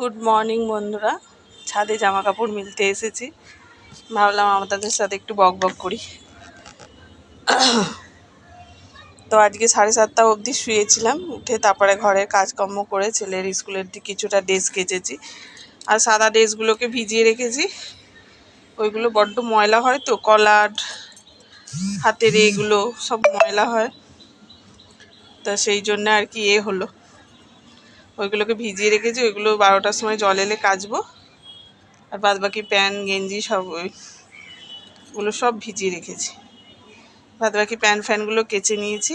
Good morning বন্ধুরা, ছাদে জামা কাপড় মিলতে এসেছি। ভাবলাম আমাদের সাথে একটু বক বক করি। তো আজকে 7:30 অবধি শুয়েছিলাম। উঠে তারপরে ঘরের কাজকর্ম করে ছেলের স্কুলের কিছুটা ড্রেস কেচেছি, আর সাদা ড্রেসগুলোকে ভিজিয়ে রেখেছি। ওইগুলো বড্ড ময়লা হয়, তো কলার হাতের এগুলো সব ময়লা হয়, তা সেই জন্য আর কি হলো, ওইগুলোকে ভিজিয়ে রেখেছি। ওইগুলো 12টার সময় জল এলে কাচবো। আর বাদ বাকি প্যান্ট গেঞ্জি সব ওগুলো সব ভিজিয়ে রেখেছি। বাদ বাকি প্যান্ট ফ্যানগুলো কেচে নিয়েছি।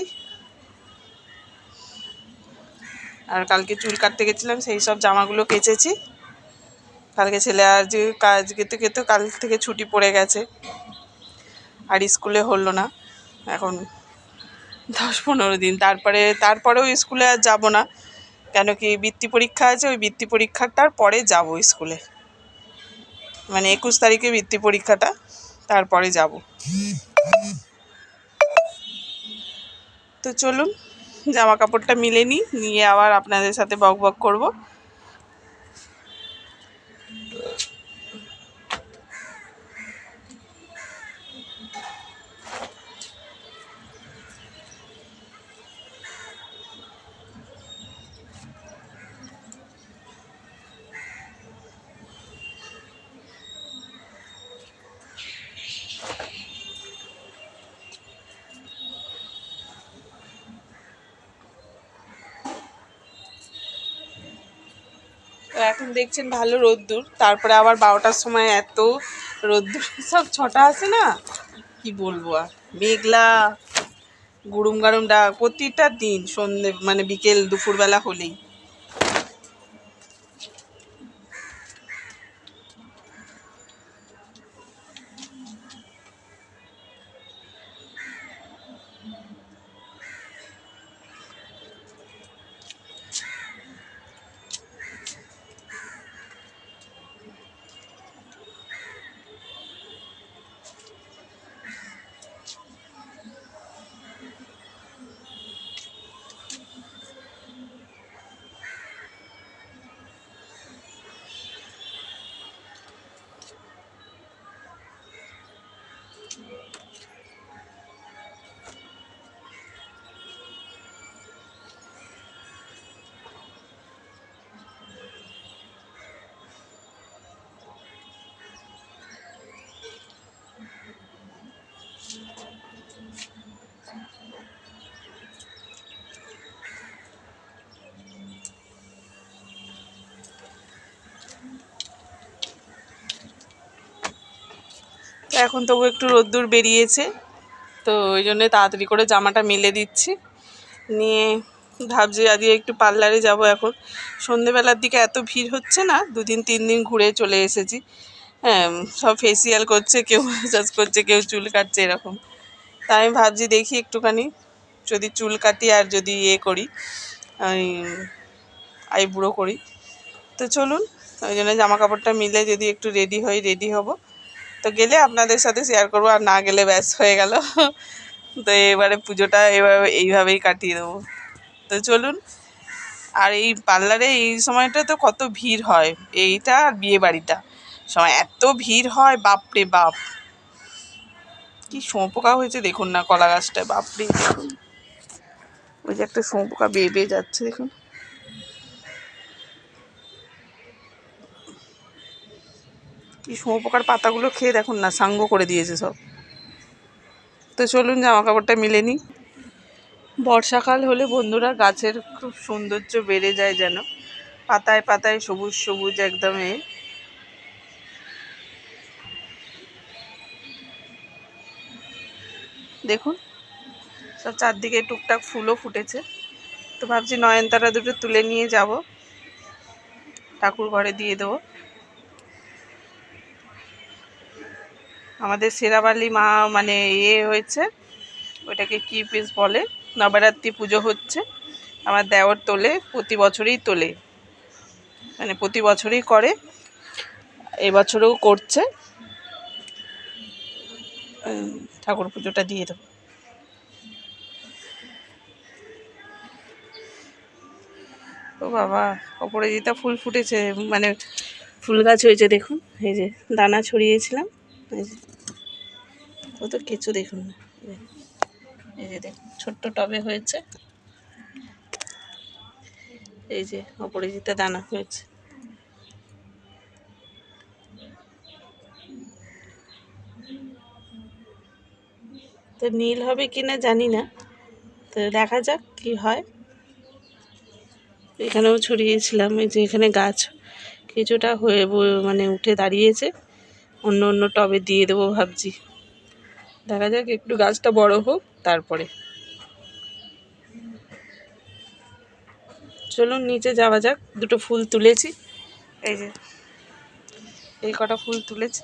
আর কালকে চুল কাটতে গেছিলাম, সেই সব জামাগুলো কেচেছি। কালকে ছেলে আজকে তো কাল থেকে ছুটি পড়ে গেছে, আর স্কুলে হলো না এখন 10-15 দিন। তারপরেও স্কুলে আর যাব না, কেন কি বৃত্তি পরীক্ষা আছে। ওই বৃত্তি পরীক্ষাটার পরে যাব স্কুলে, মানে 21 তারিখে বৃত্তি পরীক্ষাটা, তারপরে যাব। তো চলুন জামা কাপড়টা মিলে নিয়ে আবার আপনাদের সাথে বক বক করবো। তো এখন দেখছেন ভালো রোদ্দুর, তারপরে আবার 12টার সময় এত রোদ্দুর সব ছটা আছে না, কি বলবো। আর মেঘলা গুড়ুম গাড়ুম ডাক প্রতিটা দিন সন্ধে, মানে বিকেল দুপুরবেলা হলেই। তো এখন তবু একটু রোদ্দুর বেরিয়েছে, তো ওই জন্যে তাড়াতাড়ি করে জামাটা মেলে দিচ্ছি। নিয়ে ভাবছি আজকে একটু পার্লারে যাব। এখন সন্ধেবেলার দিকে এত ভিড় হচ্ছে না, 2-3 দিন ঘুরে চলে এসেছি। হ্যাঁ, সব ফেসিয়াল করছে, কেউ ম্যাসাজ করছে, কেউ চুল কাটছে, এরকম। তাই আমি ভাবছি দেখি একটুখানি যদি চুল কাটি আর যদি করি, ওই আইব্রো করি। তো চলুন, ওই জন্য জামা কাপড়টা মিলে যদি একটু রেডি হব, তো গেলে আপনাদের সাথে শেয়ার করবো, আর না গেলে ব্যাস হয়ে গেল। তো এবারে পুজোটা এইভাবেই কাটিয়ে দেবো। তো চলুন। আর এই পার্লারে এই সময়টা তো কত ভিড় হয়, এইটা আর বিয়ে বাড়িটা সময় এত ভিড় হয়, বাপরে বাপ। কি শুঁয়োপোকা হয়েছে দেখুন না কলা গাছটায়, বাপরে। দেখুন ওই যে একটা শুঁয়োপোকা বেয়ে বেয়ে যাচ্ছে, দেখুন। কি শুঁয়োপোকার পাতাগুলো খেয়ে দেখুন না, সাঙ্গ করে দিয়েছে সব। তো চলুন জামা কাপড়টা মিলে নিই। বর্ষাকাল হলে বন্ধুরা গাছের খুব সৌন্দর্য বেড়ে যায়, যেন পাতায় পাতায় সবুজ সবুজ একদম। দেখুন সব চারদিকে টুকটাক ফুলও ফুটেছে। তো ভাবছি নয়নতারা দুটো তুলে নিয়ে যাব, ঠাকুর ঘরে দিয়ে দেবো। আমাদের শেরাবালি মা মানে হয়েছে, ওইটাকে কি পিস বলে, নবরাত্রি পুজো হচ্ছে। আমার দেওর তোলে, প্রতি বছরই তোলে, মানে প্রতি বছরই করে, এবছরেও করছে। ঠাকুর পুজোটা দিয়ে দেবো। বাবা, অপরাজিতা ফুল ফুটেছে, মানে ফুল গাছ হয়েছে দেখুন। এই যে দানা ছড়িয়েছিলাম, এই যে কত কেঁচো দেখুন। এই যে দেখুন ছোট্ট টবে হয়েছে, এই যে অপরাজিতা দানা হয়েছে। তো নীল হবে কিনা জানি না, তো দেখা যাক কি হয়। এখানেও ছড়িয়েছিলাম, এই যে এখানে গাছ কিছুটা হয়ে মানে উঠে দাঁড়িয়েছে, অন্য অন্য টবে দিয়ে দেবো ভাবছি। দেখা যাক একটু গাছটা বড় হোক তারপরে। চলুন নিচে যাওয়া যাক। দুটো ফুল তুলেছি, এই যে এই কটা ফুল তুলেছি।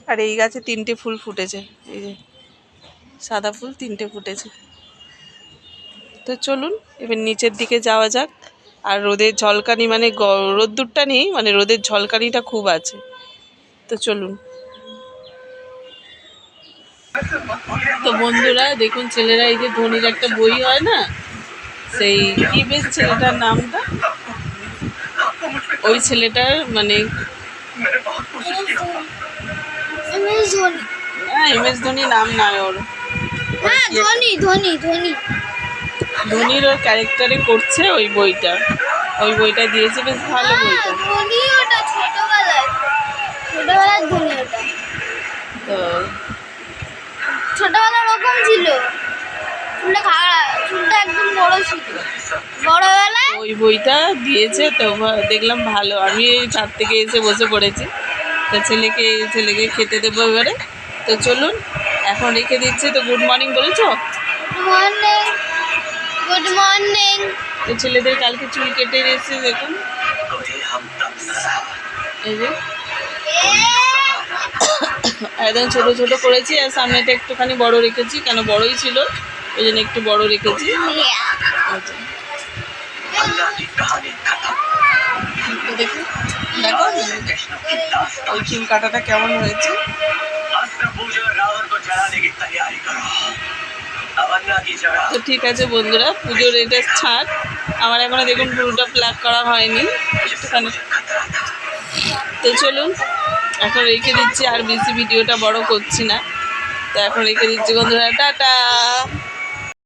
আর এই গাছে 3টে ফুল ফুটেছে, এই যে সাদা ফুল 3টে ফুটেছে। তো চলুন এবার নিচের দিকে যাওয়া যাক। আর রোদের ঝলকানি, মানে রোদ্দুরটা নেই, মানে রোদের ঝলকানিটা খুব আছে। তো চলুন। তো বন্ধুরা দেখুন, ছেলেরা এই যে ধোনির একটা বই হয় না, সেই কি বেশ ছেলেটার নামটা, ওই ছেলেটার মানে MS ধোনি নাম না ওর, ধোনির ওর ক্যারেক্টারে করছে ওই বইটা, ওই বইটা দিয়েছে, বেশ ভালো বইটা। তো ছোটবেলা রকম ছিল, চুলটা একদম বড় ছিল বড়বেলায়। ওই বইটা দিয়েছে, তো দেখলাম ভালো। আমি এই ছাদ থেকে এসে বসে পড়েছি, তো ছেলেকে খেতে দেবো এবারে। তো চলুন এখন রেখে দিচ্ছি। তো গুড মর্নিং বলেছো? Good morning. তো ছেলেদের কালকে চুল কেটে এসেছে দেখুন, এই যে একদম ছোট ছোট করেছি, আর সামনেটা একটুখানি বড় রেখেছি, কেন বড়ই ছিল ওই জন্য একটু বড় রেখেছি। দেখো ওই চুল কাটাটা কেমন হয়েছে। তো ঠিক আছে বন্ধুরা, পুজোর এটা ছাড়। আমার এখনো দেখুন পুরোটা প্লাক করা হয়নি একটুখানি। তো চলুন এখন রেখে দিচ্ছি, আর বেশি ভিডিওটা বড় করছি না। তো এখন রেখে দিচ্ছি বন্ধুরা, টাটা।